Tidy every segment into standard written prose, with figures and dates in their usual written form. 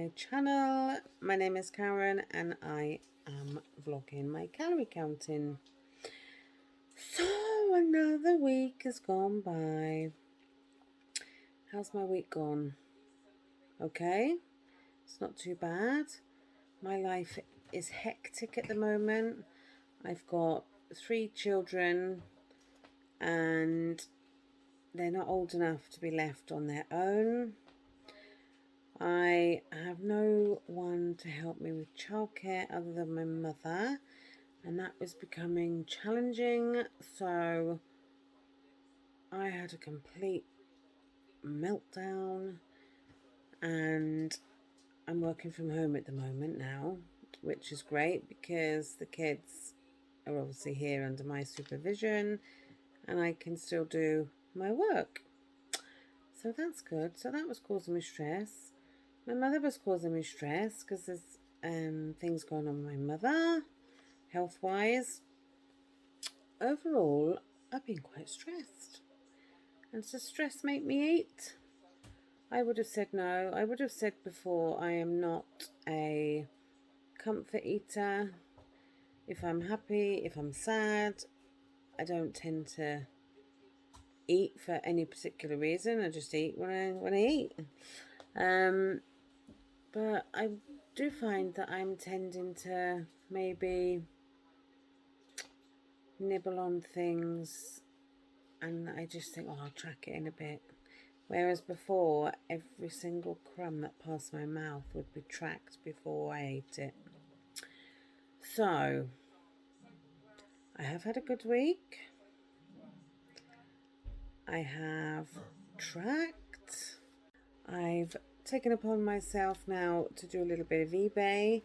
my channel. My name is Karen and I am vlogging my calorie counting. So another week has gone by. How's my week gone? Okay, it's not too bad. My life is hectic at the moment. I've got 3 children and they're not old enough to be left on their own. I have no one to help me with childcare other than my mother, and that was becoming challenging, so I had a complete meltdown, and I'm working from home at the moment now, which is great because the kids are obviously here under my supervision and I can still do my work. So that's good. So that was causing me stress. My mother was causing me stress because there's things going on with my mother, health-wise. Overall, I've been quite stressed. And does stress make me eat? I would have said no. I would have said before, I am not a comfort eater. If I'm happy, if I'm sad, I don't tend to eat for any particular reason. I just eat when I eat. But I do find that I'm tending to maybe nibble on things and I just think, oh, I'll track it in a bit. Whereas before, every single crumb that passed my mouth would be tracked before I ate it. So, I have had a good week. I have tracked. I've taken upon myself now to do a little bit of eBay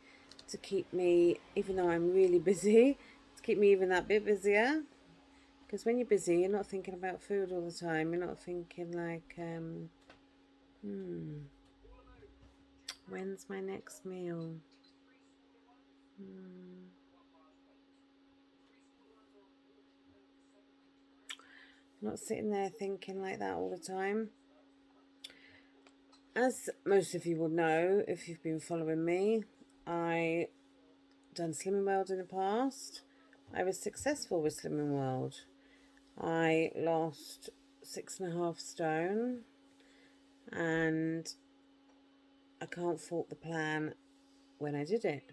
to keep me, even though I'm really busy, to keep me even that bit busier. Because when you're busy, you're not thinking about food all the time. You're not thinking like, when's my next meal? Not sitting there thinking like that all the time. As most of you will know, if you've been following me, I done Slimming World in the past. I was successful with Slimming World. I lost 6.5 stone, and I can't fault the plan when I did it.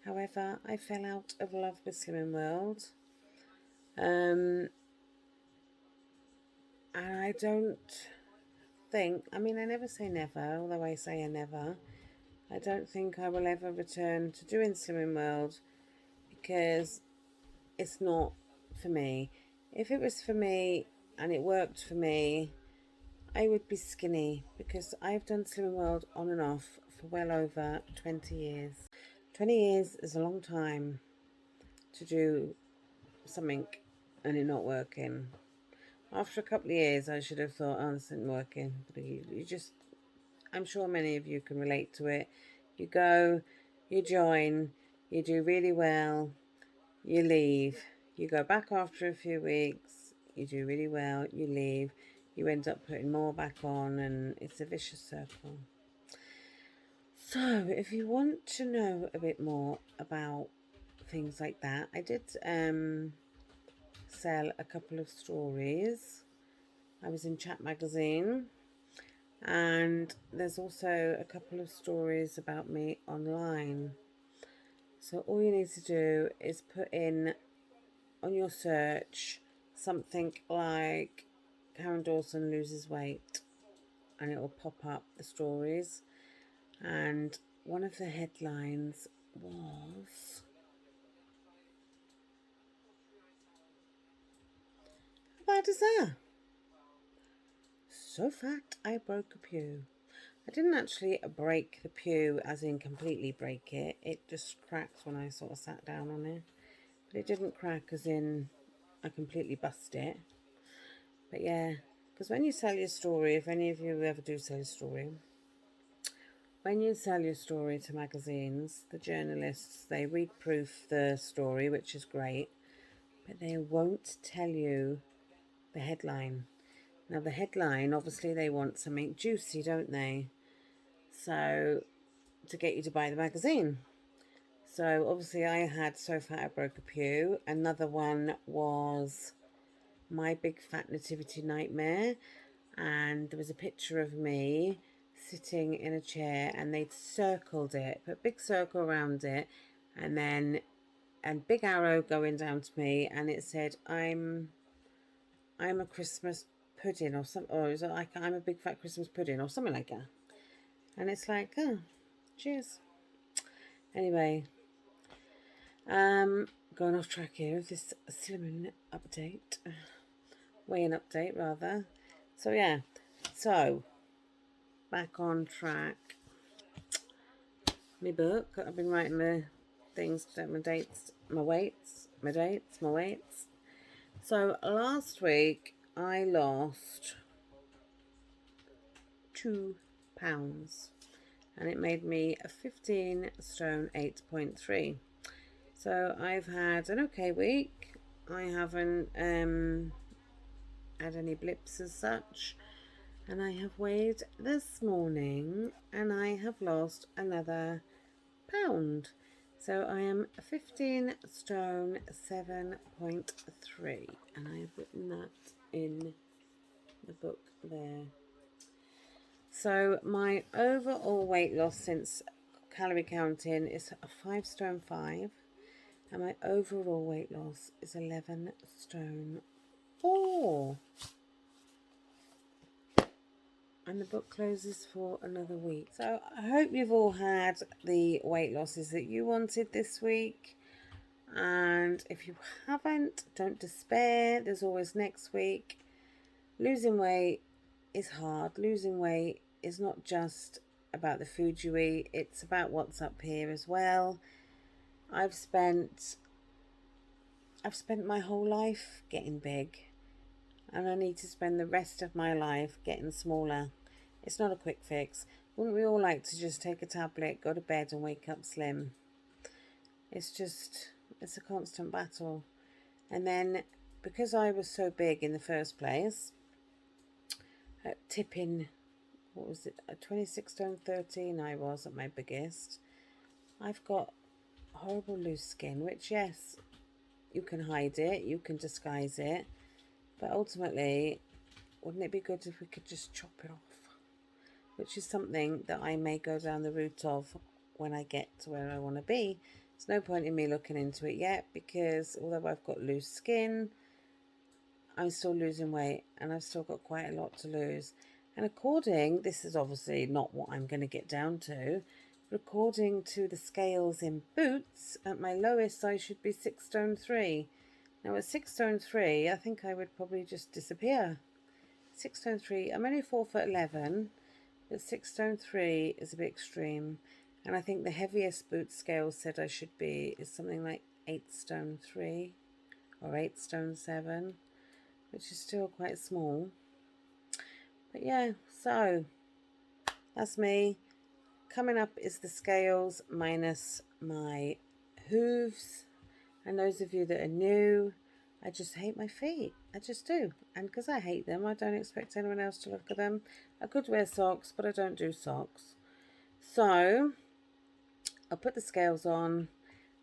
However, I fell out of love with Slimming World. And I don't think, I mean, I never say never, although I say I never. I don't think I will ever return to doing Slimming World because it's not for me. If it was for me and it worked for me, I would be skinny because I've done Slimming World on and off for well over 20 years. 20 years is a long time to do something and it not working. After a couple of years, I should have thought, oh, this isn't working. But you just, I'm sure many of you can relate to it. You go, you join, you do really well, you leave. You go back after a few weeks, you do really well, you leave. You end up putting more back on and it's a vicious circle. So, if you want to know a bit more about things like that, I did sell a couple of stories. I was in Chat magazine, and there's also a couple of stories about me online. So all you need to do is put in on your search something like Karen Dawson loses weight, and it will pop up the stories. And one of the headlines was, how bad is that? So fat I broke a pew. I didn't actually break the pew as in completely break it. It just cracked when I sort of sat down on it. But it didn't crack as in I completely bust it. But yeah, because when you sell your story, if any of you ever do sell your story, when you sell your story to magazines, the journalists, they read-proof the story, which is great, but they won't tell you the headline. Now, the headline, obviously, they want something juicy, don't they? So to get you to buy the magazine. So obviously I had So Fat I Broke a Pew. Another one was My Big Fat Nativity Nightmare. And there was a picture of me sitting in a chair, and they'd circled it, put a big circle around it, and then a big arrow going down to me, and it said, I'm a Christmas pudding, or something, or is it like I'm a big fat Christmas pudding, or something like that. And it's like, oh, cheers. Anyway, going off track here with this cinnamon update, weigh-in update rather. So yeah, so back on track. My book, I've been writing the things, my dates, my weights, my dates, my weights. So last week I lost 2 pounds, and it made me a 15 stone 8.3. So I've had an okay week. I haven't had any blips as such, and I have weighed this morning and I have lost another pound. So I am 15 stone 7.3, and I have written that in the book there. So my overall weight loss since calorie counting is 5 stone 5, and my overall weight loss is 11 stone 4. And the book closes for another week. So I hope you've all had the weight losses that you wanted this week. And if you haven't, don't despair. There's always next week. Losing weight is hard. Losing weight is not just about the food you eat. It's about what's up here as well. I've spent my whole life getting big, and I need to spend the rest of my life getting smaller. It's not a quick fix. Wouldn't we all like to just take a tablet, go to bed and wake up slim? It's a constant battle. And then, because I was so big in the first place, tipping, what was it, 26 stone 13 I was at my biggest, I've got horrible loose skin, which, yes, you can hide it, you can disguise it, but ultimately, wouldn't it be good if we could just chop it off? Which is something that I may go down the route of when I get to where I want to be. There's no point in me looking into it yet, because although I've got loose skin, I'm still losing weight, and I've still got quite a lot to lose. And this is obviously not what I'm going to get down to, but according to the scales in Boots, at my lowest I should be 6 stone 3. Now at 6 stone 3, I think I would probably just disappear. 6 stone 3, I'm only 4'11", but 6 stone 3 is a bit extreme. And I think the heaviest Boots scale said I should be is something like 8 stone 3 or 8 stone 7, which is still quite small. But yeah, so that's me. Coming up is the scales minus my hooves. And those of you that are new, I just hate my feet. I just do. And because I hate them, I don't expect anyone else to look at them. I could wear socks, but I don't do socks. So I'll put the scales on,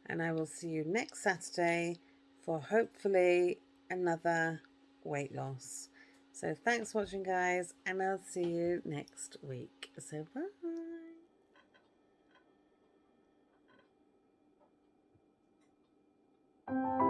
and I will see you next Saturday for hopefully another weight loss. So thanks for watching, guys, and I'll see you next week. So bye.